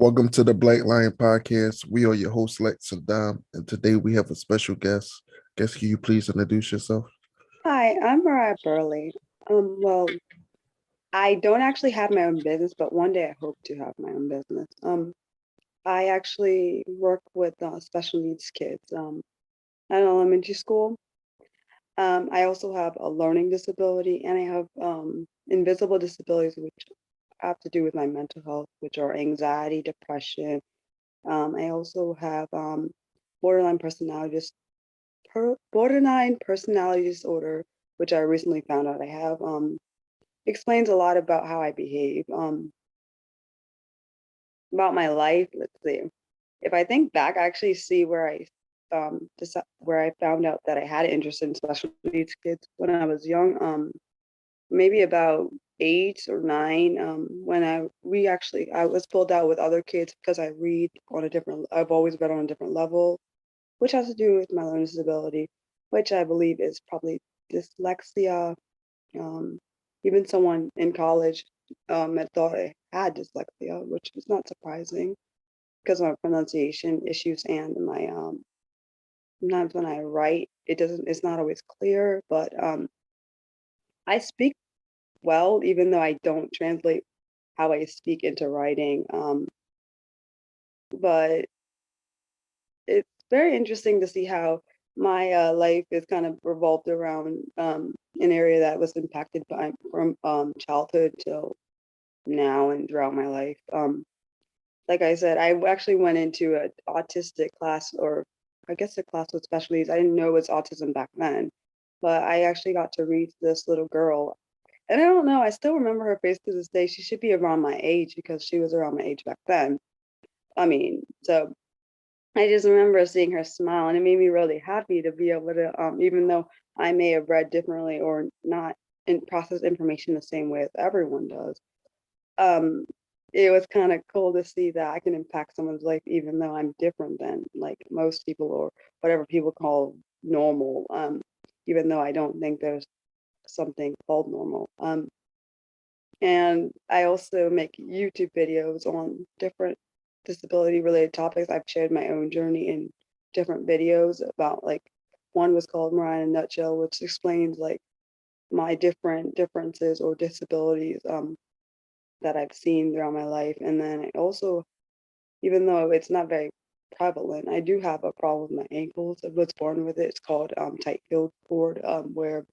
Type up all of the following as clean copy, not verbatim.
Welcome to the Black Lion Podcast. We are your hosts, Lex and Dom, and today we have a special guest. Guest, can you please introduce yourself? Hi, I'm Mariah Burley. Well, I don't actually have my own business, but one day I hope to have my own business. I actually work with special needs kids at an elementary school. I also have a learning disability, and I have invisible disabilities, which have to do with my mental health, which are anxiety, depression. I also have borderline personality borderline personality disorder, which I recently found out I have. Explains a lot about how I behave, about my life. Let's see. If I think back, I actually see where where I found out that I had an interest in special needs kids when I was young. Maybe about 8 or 9. When I was pulled out with other kids because I read on a different. I've always read on a different level, which has to do with my learning disability, which I believe is probably dyslexia. Um, Even someone in college had thought I had dyslexia, which is not surprising because of my pronunciation issues and my sometimes when I write, it's not always clear, but I speak well, even though I don't translate how I speak into writing. But it's very interesting to see how my life is kind of revolved around an area that was impacted by from childhood till now and throughout my life. Like I said, I actually went into an autistic class, or I guess a class with special needs. I didn't know it was autism back then, but I actually got to read this little girl. And I don't know, I still remember her face to this day. She should be around my age because she was around my age back then. So I just remember seeing her smile, and it made me really happy to be able to, even though I may have read differently or not and process information the same way as everyone does. Um, it was kind of cool to see that I can impact someone's life, even though I'm different than like most people or whatever people call normal. Even though I don't think there's something called normal. And I also make YouTube videos on different disability related topics. I've shared my own journey in different videos about like one was called Mariah in a Nutshell, which explains like my different differences or disabilities that I've seen throughout my life. And then I also, even though it's not very prevalent, I do have a problem with my ankles. I was born with it. It's called tight field cord, where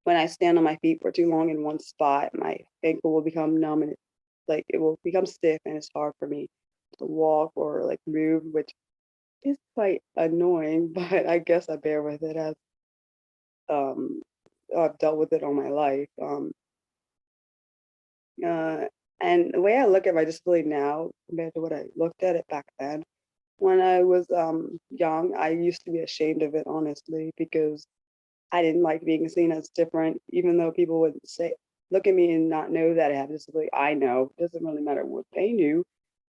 when I stand on my feet for too long in one spot, my ankle will become numb and it will become stiff and it's hard for me to walk or like move, which is quite annoying, but I guess I bear with it as um I've dealt with it all my life. Uh, and the way I look at my disability now compared to what I looked at it back then, when I was young, I used to be ashamed of it honestly because I didn't like being seen as different, even though people would say, look at me and not know that I have a disability. I know. It doesn't really matter what they knew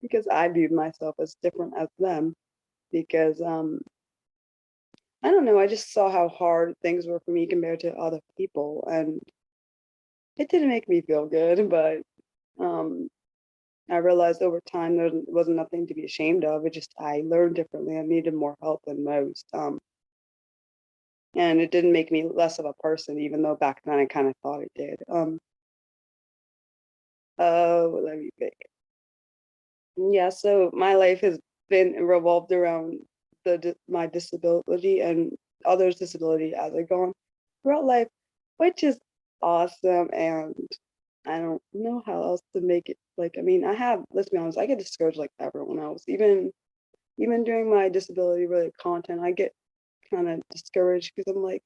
because I viewed myself as different as them because I don't know, I just saw how hard things were for me compared to other people and it didn't make me feel good, but um I realized over time there wasn't nothing to be ashamed of. It just I learned differently. I needed more help than most. And it didn't make me less of a person, even though back then I kind of thought it did. Let me think. Yeah, so my life has been revolved around my disability and others' disability as I go on throughout life, which is awesome. And I don't know how else to make it. Like, I mean, let's be honest, I get discouraged like everyone else. Even doing my disability related content, I get kind of discouraged because I'm like,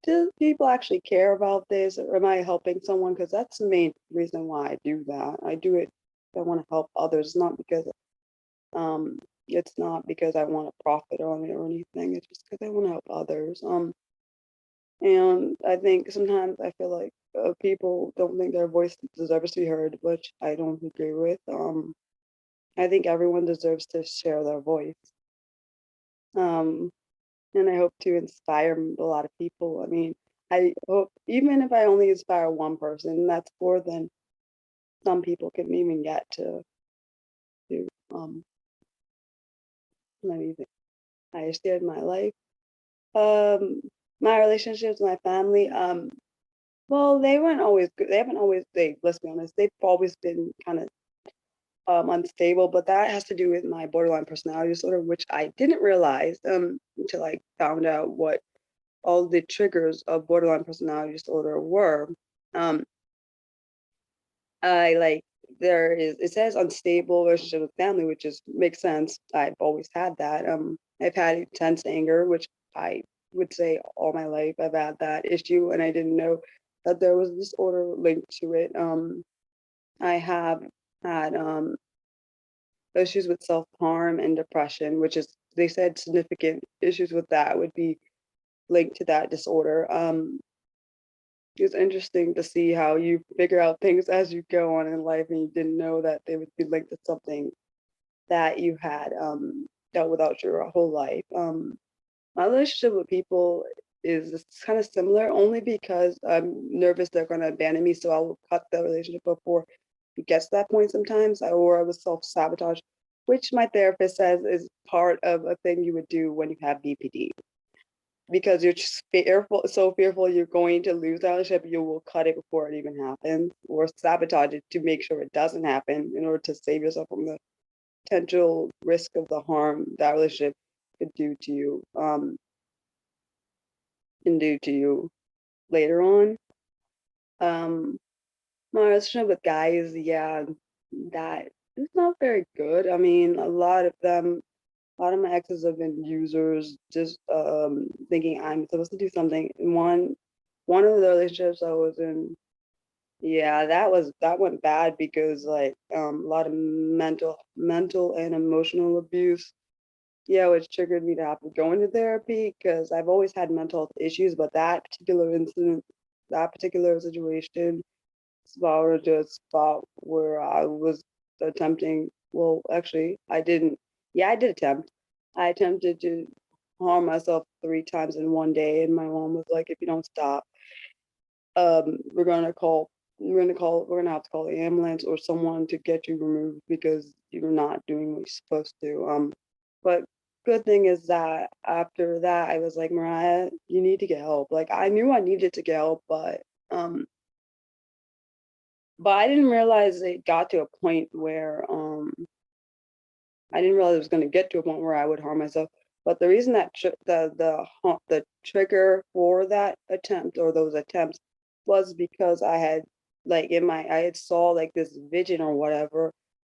do people actually care about this, or am I helping someone? Because that's the main reason why I do that. I do it. I want to help others, not because um, it's not because I want to profit on it or anything. It's just because I want to help others. And I think sometimes I feel like people don't think their voice deserves to be heard, which I don't agree with. I think everyone deserves to share their voice. Um, and I hope to inspire a lot of people. I mean, I hope even if I only inspire one person, that's more than some people can even get to Let me think. I steered my life. Um, my relationships, my family. Well, they weren't always good. They haven't always. Let's be honest. They've always been kind of unstable, but that has to do with my borderline personality disorder, which I didn't realize until I found out what all the triggers of borderline personality disorder were. Um, I like there is it says unstable relationship with family, which is makes sense. I've always had that. I've had intense anger, which I would say all my life I've had that issue, and I didn't know that there was a disorder linked to it. I have had issues with self-harm and depression, which is they said significant issues with that would be linked to that disorder. It's interesting to see how you figure out things as you go on in life and you didn't know that they would be linked to something that you had dealt with out your whole life. My relationship with people is kind of similar only because I'm nervous they're going to abandon me, so I will cut the relationship before it gets to that point sometimes, or I was self-sabotage, which my therapist says is part of a thing you would do when you have BPD. Because you're just fearful, so fearful you're going to lose that relationship, you will cut it before it even happens, or sabotage it to make sure it doesn't happen in order to save yourself from the potential risk of the harm that relationship could do to you, can do to you later on. Um, my relationship with guys, yeah, that is not very good. I mean, a lot of my exes have been users, just thinking I'm supposed to do something. And one of the relationships I was in, yeah, that went bad because like a lot of mental and emotional abuse. Yeah, which triggered me to have to go into therapy because I've always had mental health issues, but that particular incident, that particular situation, spiraled to a spot where I was attempting. Well, actually, I didn't. Yeah, I did attempt. I attempted to harm myself 3 times in one day, and my mom was like, "If you don't stop, we're gonna call. We're gonna have to call the ambulance or someone to get you removed because you're not doing what you're supposed to." But good thing is that after that, I was like, Mariah, you need to get help. Like I knew I needed to get help, um, but I didn't realize it got to a point where I didn't realize it was going to get to a point where I would harm myself. But the reason that the trigger for that attempt or those attempts was because I had like I had saw like this vision or whatever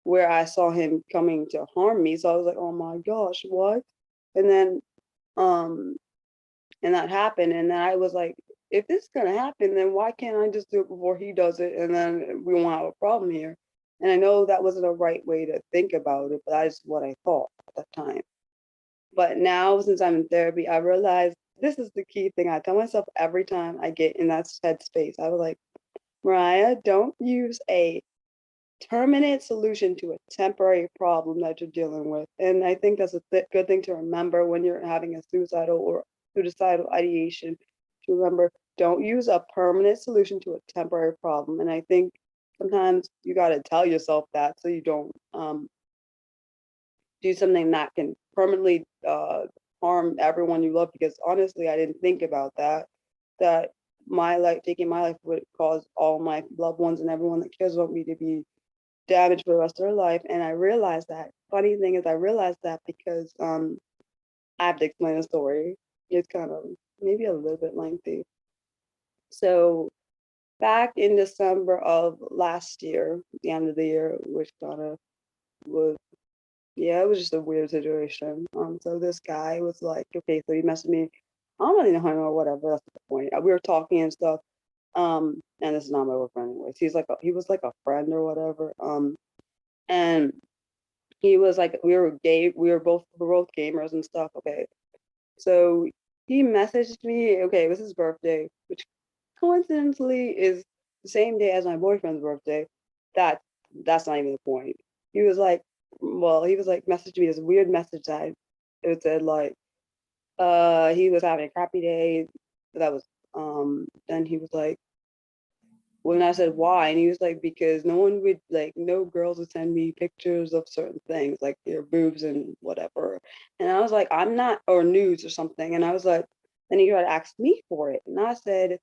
where I saw him coming to harm me. So I was like, oh my gosh, what? And then um and that happened, and then I was like, if this is gonna happen, then why can't I just do it before he does it, and then we won't have a problem here. And I know that wasn't a right way to think about it, but that's what I thought at that time. But now, since I'm in therapy, I realize this is the key thing I tell myself every time I get in that headspace. I was like, Mariah, don't use a permanent solution to a temporary problem that you're dealing with. And I think that's a good thing to remember when you're having a suicidal ideation, to remember don't use a permanent solution to a temporary problem. And I think sometimes you got to tell yourself that so you don't do something that can permanently harm everyone you love. Because honestly, I didn't think about that my life, taking my life, would cause all my loved ones and everyone that cares about me to be damaged for the rest of their life. And I realized that. Funny thing is, I realized that because I have to explain the story. It's kind of maybe a little bit lengthy. So back in December of last year, the end of the year, which kind of was, yeah, it was just a weird situation. So this guy was like, okay, so he messaged me. I don't really know him or whatever. That's the point. We were talking and stuff. And this is not my boyfriend anyways. He was like a friend or whatever. And he was like, we're both gamers and stuff. Okay. So he messaged me, okay, it was his birthday, which coincidentally is the same day as my boyfriend's birthday. That that's not even the point. He was like, he was like messaging me this weird message that it said like he was having a crappy day. That was then he was like, when I said why, and he was like, because no one would like, no girls would send me pictures of certain things, like their boobs and whatever. And I was like, I'm not, or nudes or something. And I was like, then he tried to ask me for it. And I said,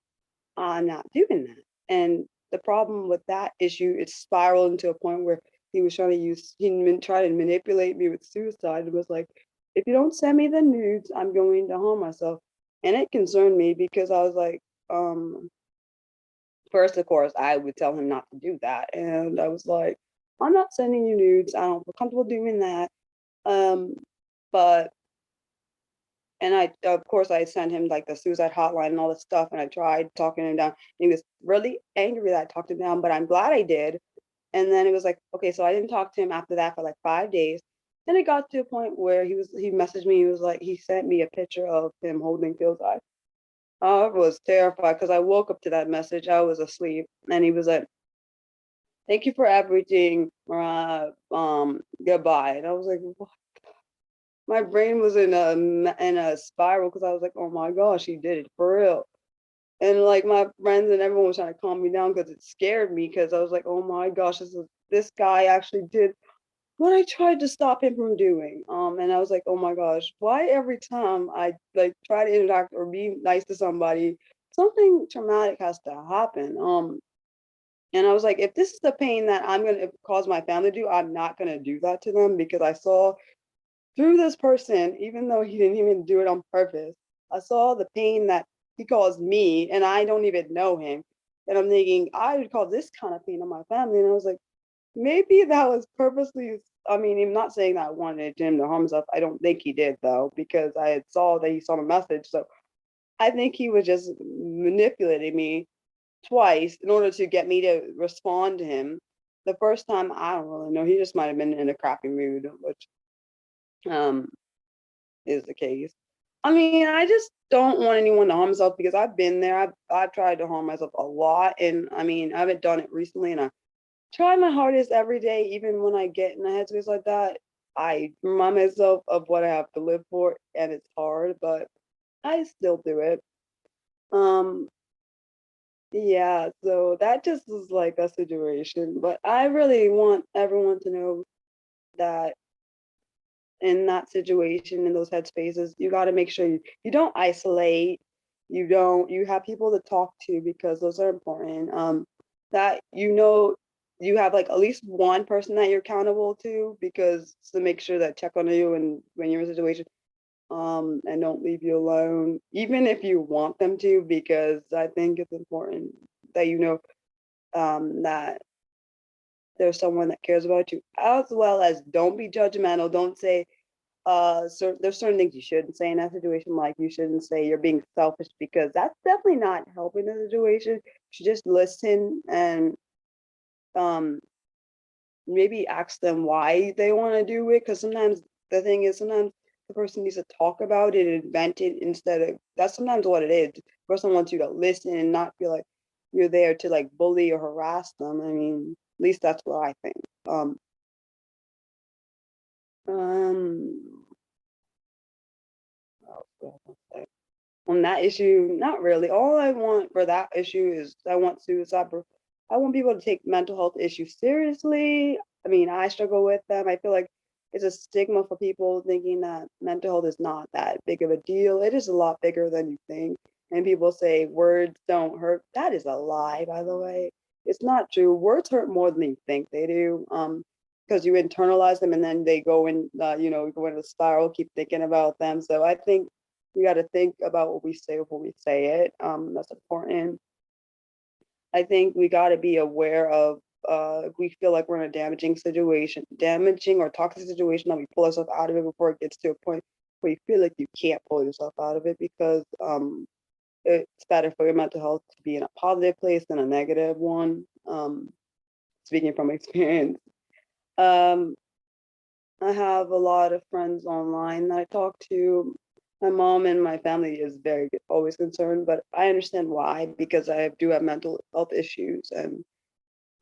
I'm not doing that. And the problem with that issue, it spiraled into a point where he was trying to use, tried to manipulate me with suicide. It was like, if you don't send me the nudes, I'm going to harm myself. And it concerned me because I was like, um, first, of course, I would tell him not to do that. And I was like, I'm not sending you nudes. I don't feel comfortable doing that. Um, but and I, of course, I sent him like the suicide hotline and all this stuff, and I tried talking him down. He was really angry that I talked him down, but I'm glad I did. And then it was like, okay, so I didn't talk to him after that for like 5 days. Then it got to a point where he messaged me. He was like, he sent me a picture of him holding Phil's eye. I was terrified because I woke up to that message. I was asleep, and he was like, "Thank you for everything. Goodbye." And I was like, what? My brain was in a spiral because I was like, "Oh my gosh, he did it for real." And like my friends and everyone was trying to calm me down because it scared me because I was like, "Oh my gosh, this guy actually did what I tried to stop him from doing." And I was like, "Oh my gosh, why every time I like try to interact or be nice to somebody, something traumatic has to happen?" And I was like, if this is the pain that I'm gonna cause my family to do, I'm not gonna do that to them because I saw through this person, even though he didn't even do it on purpose, I saw the pain that he caused me, and I don't even know him. And I'm thinking, I would cause this kind of pain on my family. And I was like, maybe that was purposely. I mean, I'm not saying that I wanted him to harm himself. I don't think he did though, because I had saw that he saw the message. So I think he was just manipulating me twice in order to get me to respond to him. The first time, I don't really know. He just might have been in a crappy mood, which um is the case. I mean, I just don't want anyone to harm himself because I've been there. I've tried to harm myself a lot, and I mean, I haven't done it recently, and I try my hardest every day, even when I get in a headspace like that. I remind myself of what I have to live for, and it's hard, but I still do it. Um, Yeah, so that just is like a situation, but I really want everyone to know that in that situation, in those headspaces, you got to make sure you don't isolate, you have people to talk to because those are important. That you have like at least one person that you're accountable to because to make sure that check on you and when you're in a situation, and don't leave you alone, even if you want them to, because I think it's important that that there's someone that cares about you, as well as don't be judgmental. Don't say, so there's certain things you shouldn't say in that situation, like you shouldn't say you're being selfish because that's definitely not helping the situation. You should just listen and um, maybe ask them why they want to do it. Because sometimes the thing is, sometimes the person needs to talk about it and vent it instead of that's sometimes what it is. The person wants you to listen and not feel like you're there to like bully or harass them. I mean, at least that's what I think. Um, um, what else do I want to say? On that issue, not really. All I want for that issue is I want I want people to take mental health issues seriously. I mean, I struggle with them. I feel like it's a stigma for people thinking that mental health is not that big of a deal. It is a lot bigger than you think. And people say words don't hurt. That is a lie, by the way. It's not true. Words hurt more than you think they do. Because you internalize them and then they go in, go into a spiral, keep thinking about them. So I think we got to think about what we say before we say it. That's important. I think we got to be aware of if we feel like we're in a damaging or toxic situation, that we pull ourselves out of it before it gets to a point where you feel like you can't pull yourself out of it because it's better for your mental health to be in a positive place than a negative one. Speaking from experience. Um, I have a lot of friends online that I talk to. My mom and my family is very always concerned, but I understand why because I do have mental health issues and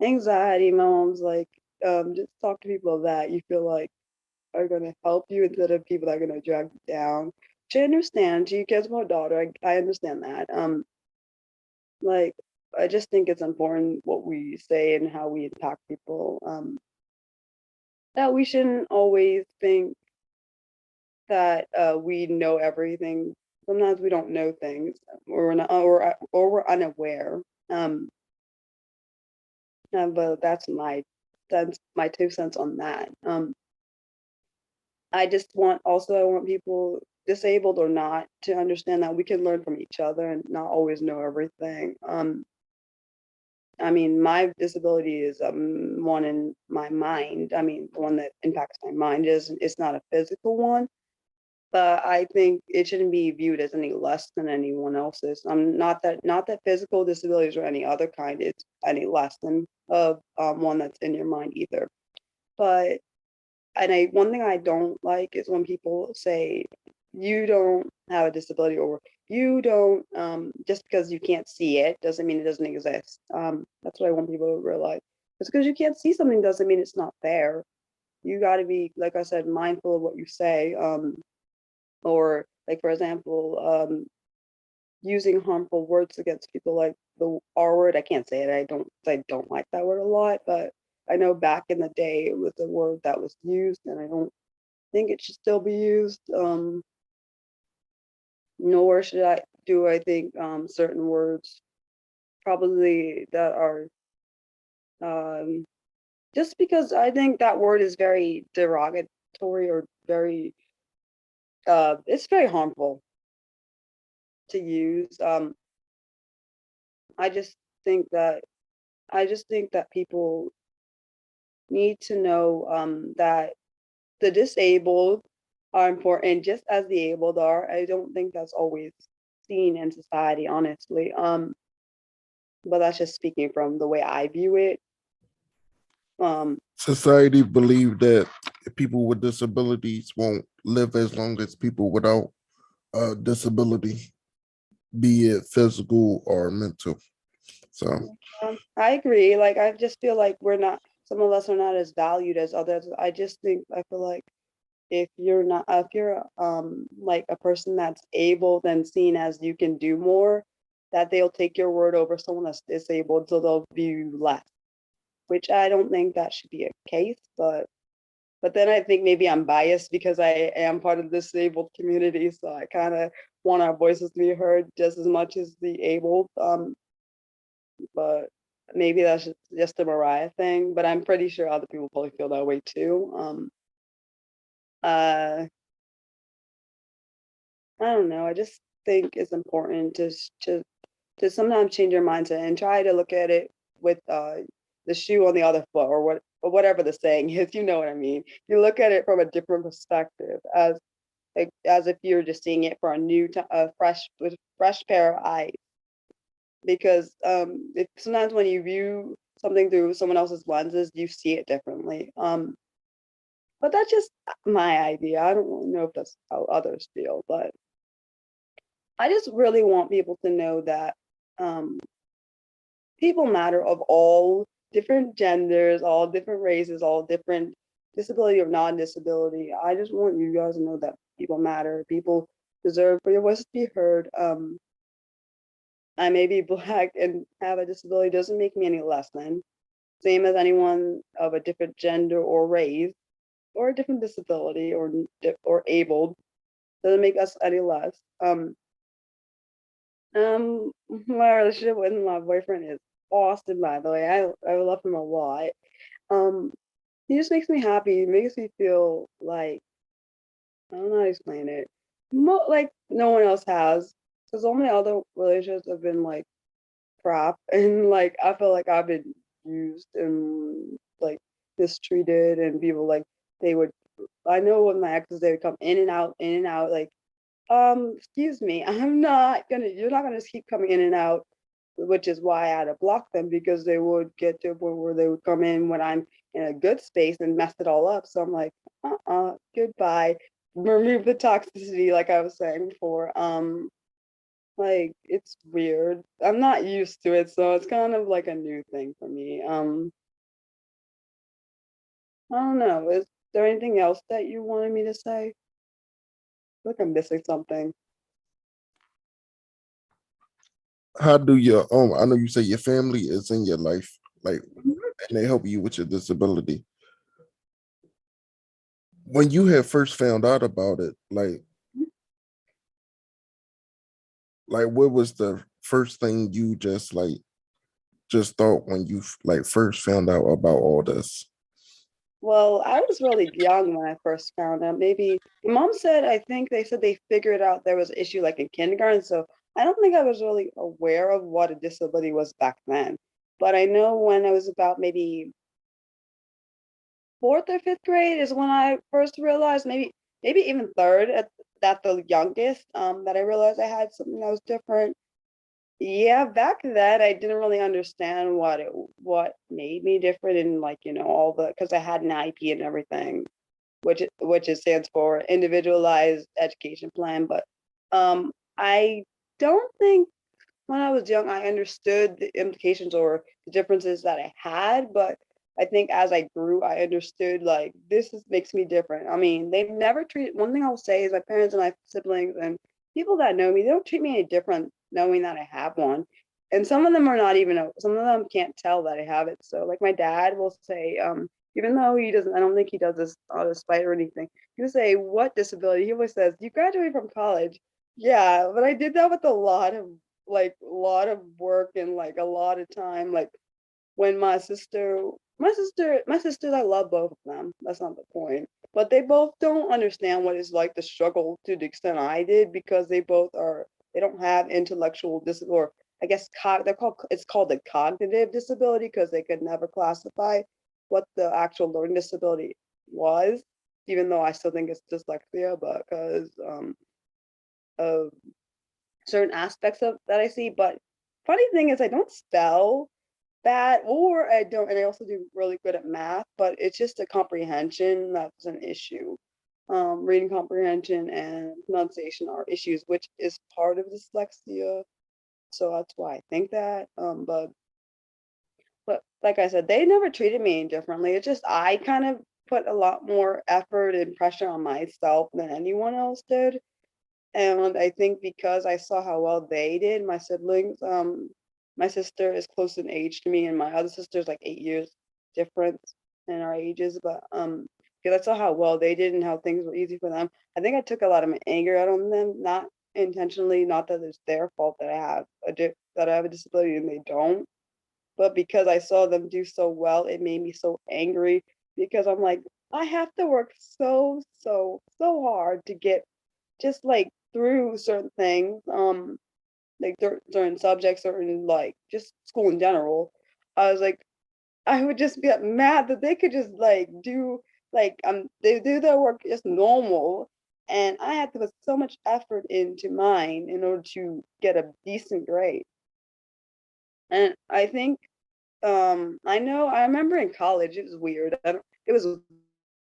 anxiety. My mom's like, just talk to people that you feel like are gonna help you instead of people that are gonna drag you down. She understands. She cares about her daughter. I understand that. Like I just think it's important what we say and how we impact people. That we shouldn't always think that we know everything. Sometimes we don't know things, or we're not, or we're unaware. Um, but that's my 2 cents on that. I just want also I want people, disabled or not, to understand that we can learn from each other and not always know everything. I mean, my disability is one in my mind. I mean, the one that impacts my mind is it's not a physical one, but I think it shouldn't be viewed as any less than anyone else's. Not that physical disabilities or any other kind is any less than of one that's in your mind either. But one thing I don't like is when people say you don't have a disability, or you don't, just because you can't see it doesn't mean it doesn't exist. That's what I want people to realize. Just because you can't see something doesn't mean it's not there. You got to be, like I said, mindful of what you say. Or like, for example, using harmful words against people, like the R word. I can't say it. I don't like that word a lot, but I know back in the day it was a word that was used, and I don't think it should still be used. Nor should I think certain words probably that are, um, just because I think that word is very derogatory, or very it's very harmful to use. I just think that people need to know that the disabled are important just as the abled are. I don't think that's always seen in society, honestly. But that's just speaking from the way I view it. Society believe that people with disabilities won't live as long as people without a disability, be it physical or mental. So I agree. Like, I just feel like some of us are not as valued as others. I feel like if you're like a person that's able, then seen as you can do more, that they'll take your word over someone that's disabled, so they'll view you less, which I don't think that should be a case. But then I think maybe I'm biased because I am part of the disabled community, so I kind of want our voices to be heard just as much as the abled. But maybe that's just a Mariah thing. But I'm pretty sure other people probably feel that way too. Uh, I don't know. I just think it's important to sometimes change your mindset and try to look at it with the shoe on the other foot, or whatever the saying is. You know what I mean? You look at it from a different perspective, as if you're just seeing it for a fresh pair of eyes. Because sometimes when you view something through someone else's lenses, you see it differently. But that's just my idea. I don't really know if that's how others feel, but I just really want people to know that um, people matter, of all different genders, all different races, all different disability or non-disability. I just want you guys to know that people matter. People deserve for your voices to be heard. I may be Black and have a disability doesn't make me any less than. Same as anyone of a different gender or race, or a different disability, or abled, doesn't make us any less. My relationship with my boyfriend is awesome, by the way. I love him a lot. Um, he just makes me happy. He makes me feel like, I don't know how to explain it. Like no one else has. Because all my other relationships have been like crap, and like I feel like I've been used and like mistreated, and people like they would. I know with my exes, they would come in and out, like, excuse me, you're not gonna just keep coming in and out, which is why I had to block them, because they would get to a point where they would come in when I'm in a good space and mess it all up. So I'm like, goodbye. Remove the toxicity, like I was saying before. Like, it's weird. I'm not used to it, so it's kind of like a new thing for me. I don't know. Is there anything else that you wanted me to say? I feel like I'm missing something. how do your I know you say your family is in your life, like, and they help you with your disability. When you had first found out about it, like what was the first thing you just thought when you like first found out about all this? Well, I was really young when I first found out. Maybe my mom said, I think they said they figured out there was an issue like in kindergarten. So I don't think I was really aware of what a disability was back then. But I know when I was about maybe fourth or fifth grade is when I first realized, maybe even third at the youngest, that I realized I had something that was different. Yeah, back then I didn't really understand what made me different and like, all the because I had an IP and everything, which it stands for individualized education plan. But I don't think when I was young I understood the implications or the differences that I had, but I think as I grew, I understood like makes me different. I mean, they've never treated one thing I'll say is my parents and my siblings and people that know me, they don't treat me any different knowing that I have one. And some of them are not even some of them can't tell that I have it. So like my dad will say, even though he doesn't, I don't think he does this out of spite or anything. He will say, "What disability?" He always says, "You graduated from college." Yeah, but I did that with a lot of work and like a lot of time. Like when my sisters, I love both of them. That's not the point. But they both don't understand what it's like to struggle to the extent I did because they don't have intellectual disability, or I guess it's called a cognitive disability because they could never classify what the actual learning disability was, even though I still think it's dyslexia, but because of certain aspects of that I see. But funny thing is I don't spell bad, or I don't, and I also do really good at math, but it's just a comprehension that's an issue. Reading comprehension and pronunciation are issues, which is part of dyslexia. So that's why I think that. But like I said, they never treated me any differently. It's just I kind of put a lot more effort and pressure on myself than anyone else did. And I think because I saw how well they did, my siblings, my sister is close in age to me, and my other sister is like 8 years difference in our ages. But because I saw how well they did and how things were easy for them, I think I took a lot of my anger out on them, not intentionally, not that it's their fault that that I have a disability and they don't, but because I saw them do so well, it made me so angry because I'm like, I have to work so hard to get just like through certain things, like certain subjects or in like just school in general. I was like, I would just get mad that they could just like do they do their work just normal, and I had to put so much effort into mine in order to get a decent grade. And I think I remember in college it was weird. It was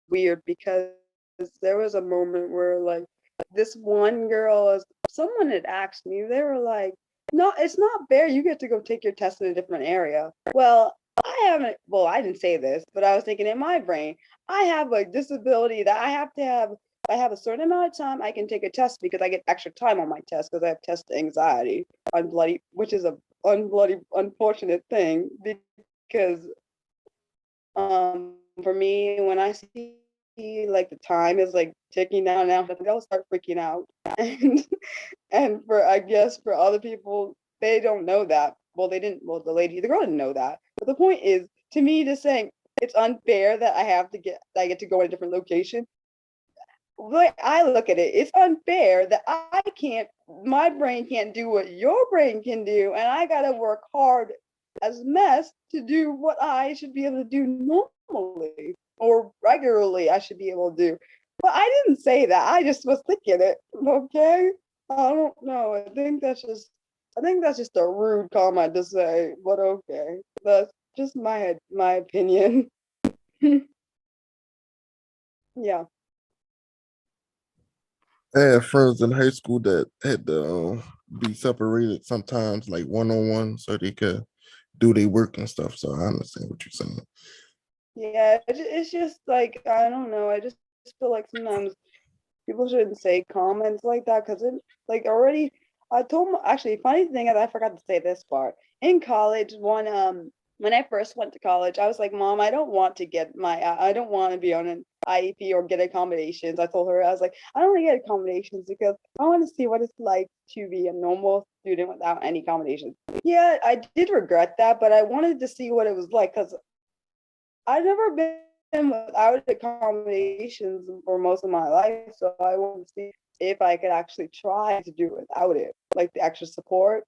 weird because there was a moment where like this one girl someone had asked me, they were like, no, it's not fair, you get to go take your test in a different area. Well, I didn't say this, but I was thinking in my brain, I have a disability that I have a certain amount of time I can take a test because I get extra time on my test because I have test anxiety on bloody, which is a unbloody unfortunate thing because for me when I see like the time is like ticking down now, I think I'll start freaking out. And for I guess for other people, they don't know that. Well, they didn't. Well, the girl didn't know that. But the point is, to me, just saying it's unfair that I get to go in a different location. The way I look at it, it's unfair that my brain can't do what your brain can do, and I gotta work hard as mess to do what I should be able to do normally or regularly I should be able to do. But I didn't say that. I just was thinking it. Okay. I don't know. I think that's just a rude comment to say, but okay. That's just my opinion. Yeah. I had friends in high school that had to be separated sometimes, like one on one, so they could do their work and stuff. So I understand what you're saying. Yeah, it's just like I don't know. I just feel like sometimes people shouldn't say comments like that because it like already. I told my, actually, funny thing is I forgot to say this part. In college, when I first went to college, I was like, Mom, I don't want to get I don't want to be on an IEP or get accommodations. I told her, I was like, I don't want to get accommodations because I want to see what it's like to be a normal student without any accommodations. Yeah, I did regret that, but I wanted to see what it was like because I've never been without accommodations for most of my life, so I wanted to see if I could actually try to do without it, like the extra support.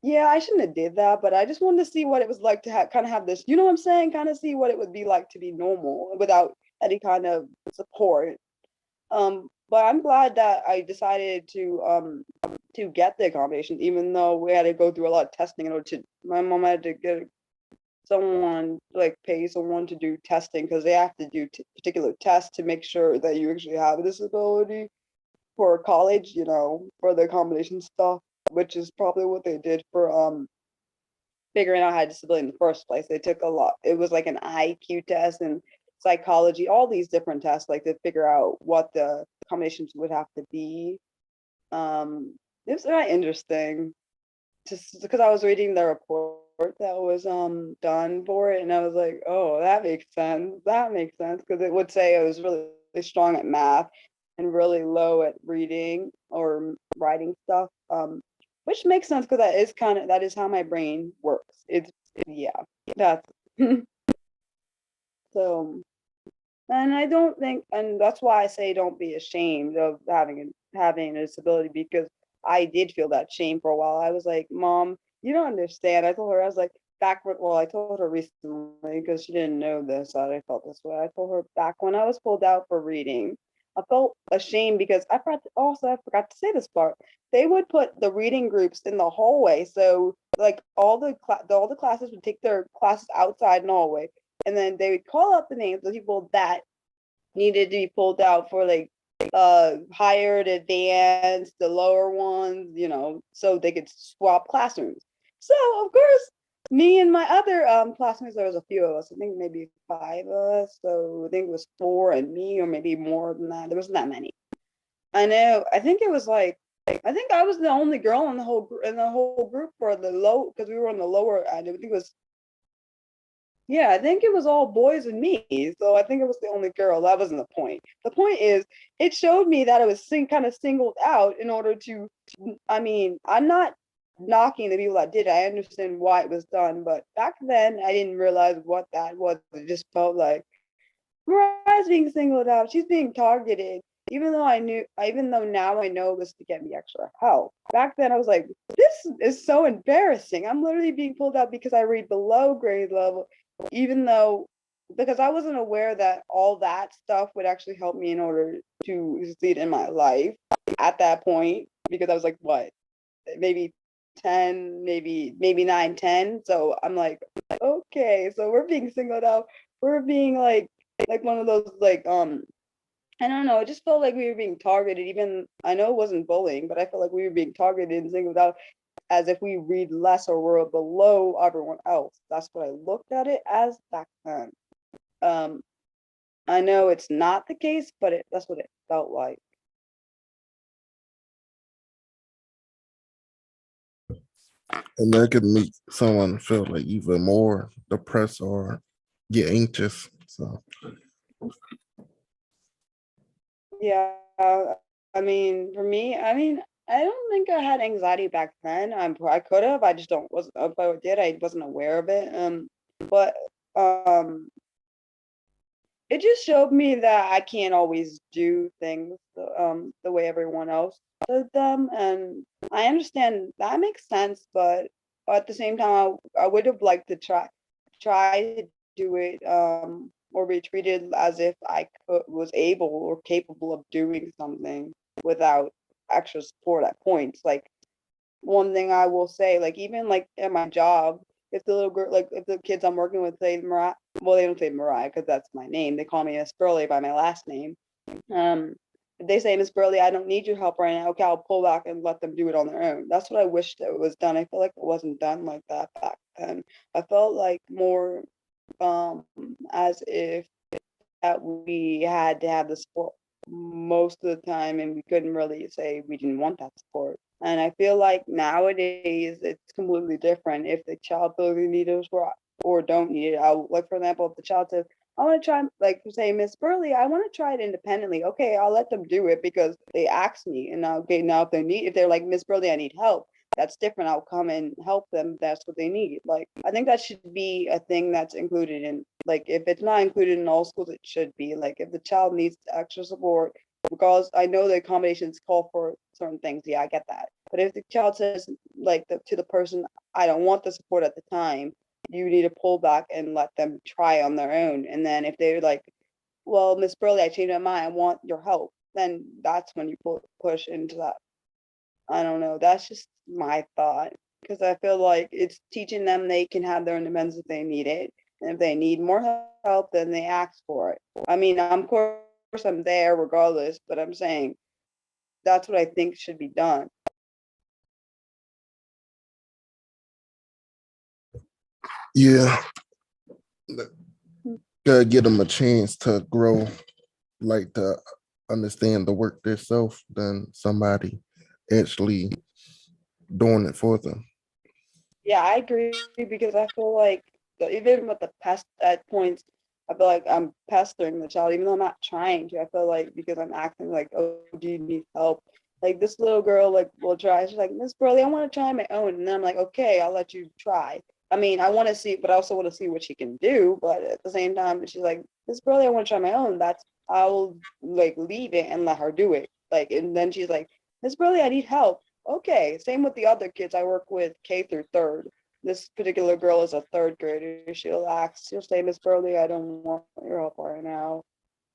Yeah, I shouldn't have did that, but I just wanted to see what it was like to kind of have this, you know what I'm saying? Kind of see what it would be like to be normal without any kind of support. But I'm glad that I decided to get the accommodation, even though we had to go through a lot of testing in order to. My mom had to get someone like pay someone to do testing because they have to do particular tests to make sure that you actually have a disability for college, you know, for the accommodation stuff, which is probably what they did for figuring out how to disability in the first place. They took a lot. It was like an IQ test and psychology, all these different tests, like to figure out what the accommodations would have to be. It was very interesting, just because I was reading the report that was done for it, and I was like, oh, that makes sense. That makes sense because it would say I was really strong at math and really low at reading or writing stuff. Which makes sense because that is how my brain works. Yeah, that's so. And I don't think, and that's why I say don't be ashamed of having a disability because I did feel that shame for a while. I was like, Mom, you don't understand. I told her I was like well, I told her recently because she didn't know this that I felt this way. I told her back when I was pulled out for reading, I felt ashamed because I forgot to say this part. They would put the reading groups in the hallway, so like all the classes would take their classes outside in the hallway and then they would call out the names of people that needed to be pulled out for like higher to advanced, the lower ones, you know, so they could swap classrooms. So of course, me and my other classmates, there was a few of us, I think maybe five of us. So I think it was four and me, or maybe more than that. There wasn't that many. I know. I think it was like I think I was the only girl in the whole group for the low because we were on the lower end. I think it was yeah, I think it was all boys and me. So I think it was the only girl. That wasn't the point. The point is, it showed me that I was kind of singled out in order to. I mean, I'm not knocking the people that did it. I understand why it was done, but back then I didn't realize what that was. It just felt like Mariah's being singled out. She's being targeted. Even though now I know it was to get me extra help. Back then I was like, this is so embarrassing. I'm literally being pulled out because I read below grade level even though because I wasn't aware that all that stuff would actually help me in order to succeed in my life at that point because I was like what maybe 10 maybe 9 10. So I'm like okay, so we're being singled out, we're being like one of those like I don't know, it just felt like we were being targeted. Even I know it wasn't bullying, but I felt like we were being targeted and singled out as if we read less or were below everyone else. That's what I looked at it as back then. Um, I know it's not the case, but that's what it felt like. And that could make someone feel like even more depressed or get anxious. So Yeah, I mean, for me, I mean, I don't think I had anxiety back then. I could have. I just don't wasn't. If I did, I wasn't aware of it. But um, it just showed me that I can't always do things the way everyone else does them, and I understand that makes sense. But at the same time, I would have liked to try to do it or be treated as if was able or capable of doing something without extra support at points. Like one thing I will say, like even like at my job, if the little girl, like if the kids I'm working with say Mariah, well they don't say Mariah because that's my name. They call me Miss Burley by my last name. If they say Miss Burley, I don't need your help right now. Okay, I'll pull back and let them do it on their own. That's what I wish that was done. I feel like it wasn't done like that back then. I felt like more as if that we had to have the support most of the time, and we couldn't really say we didn't want that support. And I feel like nowadays it's completely different. If the child feels they need us or don't need it, I'll like for example, if the child says, I want to try, like say Miss Burley, I want to try it independently. Okay, I'll let them do it because they asked me. And now, okay, now if they're like Miss Burley, I need help. That's different. I'll come and help them. That's what they need. Like I think that should be a thing that's included in, like if it's not included in all schools, it should be. Like if the child needs extra support, because I know the accommodations call for certain things. Yeah, I get that. But if the child says like to the person, I don't want the support at the time, you need to pull back and let them try on their own. And then if they're like, well, Miss Burley, I changed my mind, I want your help, then that's when you push into that. I don't know. That's just my thought. Because I feel like it's teaching them they can have their independence if they need it. And if they need more help, then they ask for it. I mean, of course, I'm there regardless, but I'm saying that's what I think should be done. Yeah, gotta give them a chance to grow, like to understand the work themselves than somebody actually doing it for them. Yeah, I agree because I feel like even with the pest at points, I feel like I'm pestering the child, even though I'm not trying to. I feel like because I'm acting like, oh, do you need help? Like this little girl, like will try. She's like, Miss Burley, I want to try my own, and then I'm like, okay, I'll let you try. I mean, I want to see, but I also want to see what she can do. But at the same time, she's like, Miss Burley, I want to try my own. That's I'll like leave it and let her do it. Like, and then she's like, Miss Burley, I need help. Okay, same with the other kids I work with, K through third. This particular girl is a third grader. She'll say, Miss Burley, I don't want your help right now.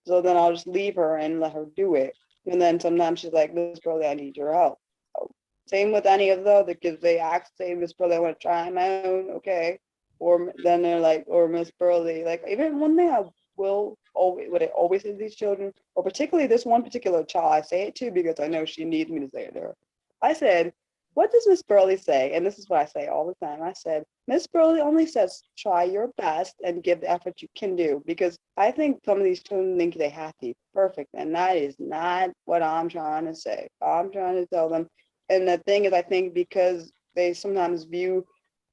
So then I'll just leave her and let her do it. And then sometimes she's like, Miss Burley, I need your help. So, same with any of the other kids. They ask, say, Miss Burley, I want to try my own. Okay. Or then they're like, or Miss Burley, like even one thing I will always, what I always say to these children, or particularly this one particular child, I say it too because I know she needs me to say it to her. I said, what does Miss Burley say? And this is what I say all the time. I said, Miss Burley only says try your best and give the effort you can do, because I think some of these children think they have to be perfect, and that is not what I'm trying to say. I'm trying to tell them, and the thing is, I think because they sometimes view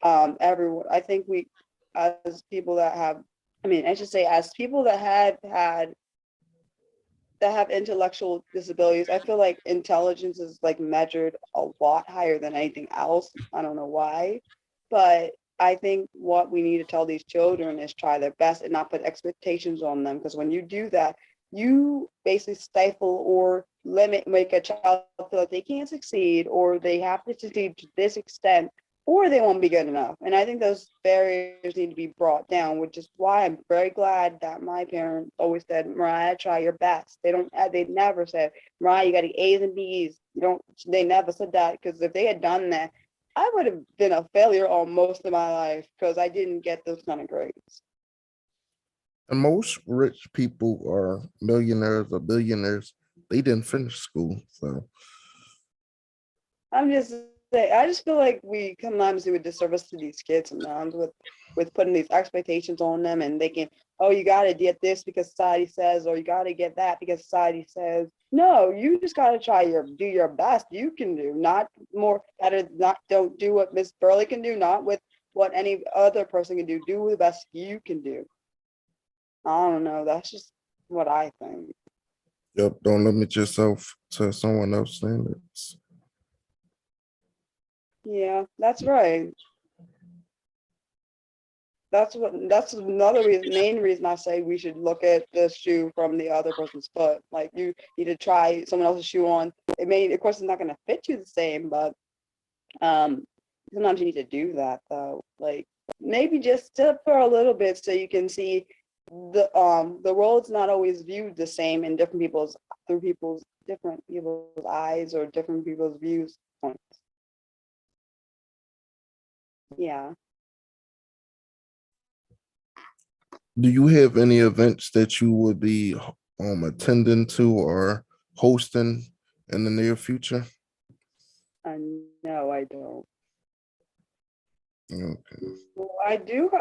everyone. I think we, as people that have, I mean, I should say, as people that have intellectual disabilities, I feel like intelligence is like measured a lot higher than anything else. I don't know why, but I think what we need to tell these children is try their best and not put expectations on them. Because when you do that, you basically stifle or limit, make a child feel like they can't succeed or they have to succeed to this extent or they won't be good enough. And I think those barriers need to be brought down, which is why I'm very glad that my parents always said, Mariah, try your best. They never said, Mariah, you got to A's and B's. You don't, they never said that, because if they had done that, I would have been a failure all most of my life because I didn't get those kind of grades. And most rich people are millionaires or billionaires. They didn't finish school, so I'm just saying, I just feel like we sometimes do a disservice to these kids sometimes with putting these expectations on them and thinking, oh, you got to get this because society says, or you got to get that because society says. No, you just got to do your best you can do, not more better, not don't do what Miss Burley can do, not with what any other person can do. Do the best you can do. I don't know. That's just what I think. yep, don't limit yourself to someone else's standards. Yeah, that's right. That's another reason, main reason I say we should look at the shoe from the other person's foot. Like you need to try someone else's shoe on. It may, of course, it's not going to fit you the same, but um, sometimes you need to do that though. Like maybe just step for a little bit so you can see the world's not always viewed the same in different people's eyes or different people's views points. Yeah. Do you have any events that you would be attending to or hosting in the near future? I know I don't. Okay. Well, I do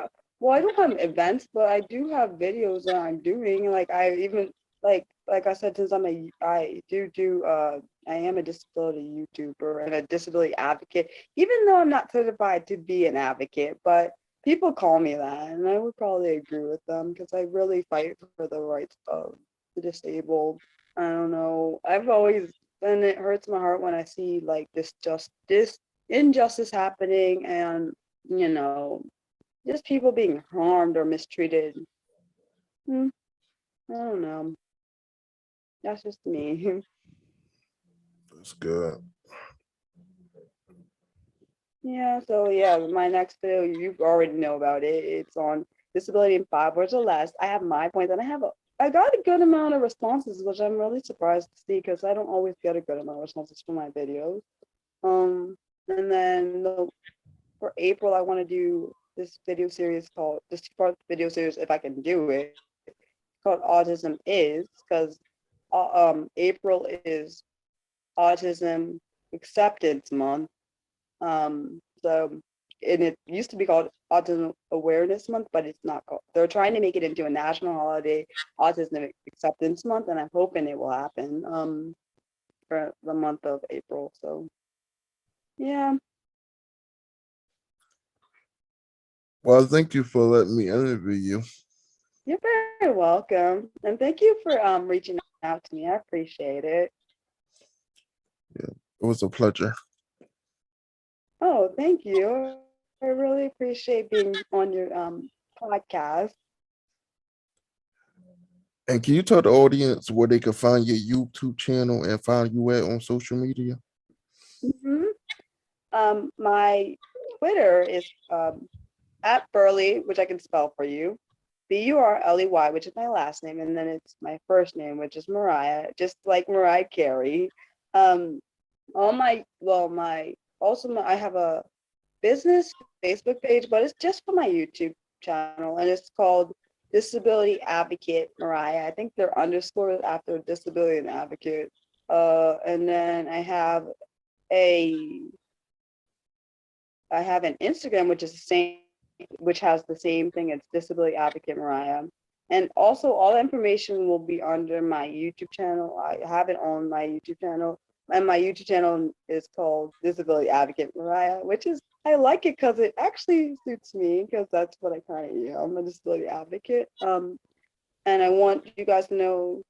well, I don't have events, but I do have videos that I'm doing. Like I even like like I said, since I am a disability YouTuber and a disability advocate, even though I'm not certified to be an advocate, but people call me that, and I would probably agree with them because I really fight for the rights of the disabled. I don't know. And it hurts my heart when I see like this injustice happening, and you know, just people being harmed or mistreated. Hmm, I don't know. That's just me. That's good. Yeah, so yeah, my next video, you already know about it. It's on disability in 5 words or less. I have my points, and I got a good amount of responses, which I'm really surprised to see because I don't always get a good amount of responses for my videos. And then for April, I want to do this 2-part video series if I can do it, called Autism Is, because April is Autism Acceptance Month. So, and it used to be called Autism Awareness Month, but it's not called. They're trying to make it into a national holiday, Autism Acceptance Month, and I'm hoping it will happen for the month of April. So, yeah, Well, thank you for letting me interview you. you're very welcome, and thank you for reaching out to me. I appreciate it. Yeah, it was a pleasure. Oh, thank you. I really appreciate being on your podcast. And can you tell the audience where they can find your YouTube channel and find you at on social media? Hmm. My Twitter is at Burley, which I can spell for you, Burley, which is my last name, and then it's my first name, which is Mariah, just like Mariah Carey. Um, all my well, my also my, I have a business Facebook page, but it's just for my YouTube channel, and it's called Disability Advocate Mariah. I think they're underscores after disability and advocate. And then a I have an Instagram, which has the same thing. It's Disability Advocate Mariah. And also all the information will be under my YouTube channel. I have it on my YouTube channel. And my YouTube channel is called Disability Advocate Mariah, which is, I like it because it actually suits me because that's what I kind of am. I'm a disability advocate. And I want you guys to know,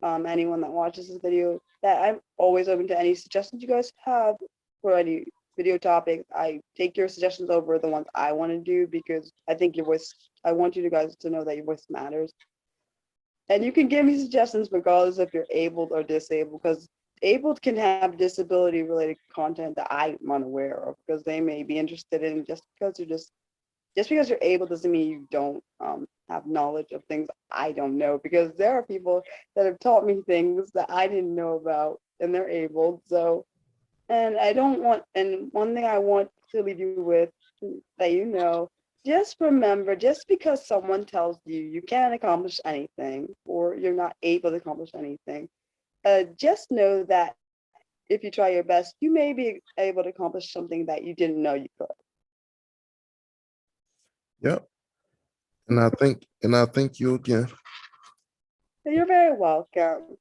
anyone that watches this video, that I'm always open to any suggestions you guys have for any video topics. I take your suggestions over the ones I want to do because I think your voice, I want you guys to know that your voice matters. And you can give me suggestions regardless if you're abled or disabled, because abled can have disability related content that I'm unaware of because they may be interested in. Just because you're able doesn't mean you don't have knowledge of things I don't know, because there are people that have taught me things that I didn't know about and they're able. So, and I don't want, and one thing I want to leave you with, that just remember, just because someone tells you you can't accomplish anything or you're not able to accomplish anything, just know that if you try your best, you may be able to accomplish something that you didn't know you could. Yep. And I thank you again. So you're very welcome.